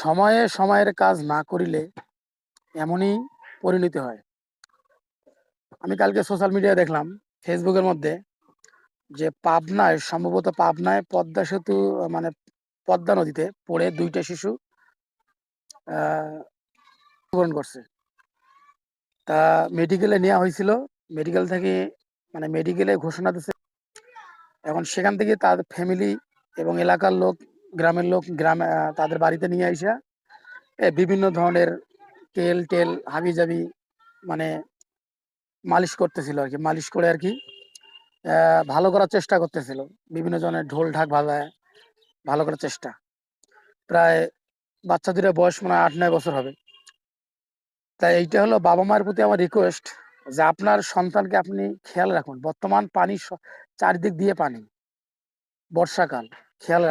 সময়ে সময়ের কাজ না করিলে এমনই পরিণতি হয়। আমি কালকে সোশ্যাল মিডিয়ায় দেখলাম, ফেসবুকের মধ্যে, যে পাবনায়, সম্ভবত পাবনায় পদ্মা সেতু, মানে পদ্মা নদীতে পড়ে 2টা শিশু মৃত্যুবরণ করছে। তা মেডিকেলে নেওয়া হয়েছিল, মেডিকেল থেকে, মানে মেডিকেলে ঘোষণা দিচ্ছে। এখন সেখান থেকে তার ফ্যামিলি এবং এলাকার লোক, গ্রামের লোক, গ্রামে তাদের বাড়িতে নিয়ে আইসা বিভিন্ন ধরনের তেল টেল হাবি জাবি, মানে মালিশ করতেছিল আর কি, মালিশ করে আর কি ভালো করার চেষ্টা করতেছিল। বিভিন্ন জনের ঢোল ঢাক বাজায় ভালো করার চেষ্টা। প্রায় বাচ্চা দুটোর বয়স মনে হয় 8-9 বছর হবে। তাই এইটা হলো বাবা মায়ের প্রতি আমার রিকোয়েস্ট, যে আপনার সন্তানকে আপনি খেয়াল রাখুন। বর্তমান পানি চারিদিক দিয়ে পানি, বর্ষাকাল, খেয়াল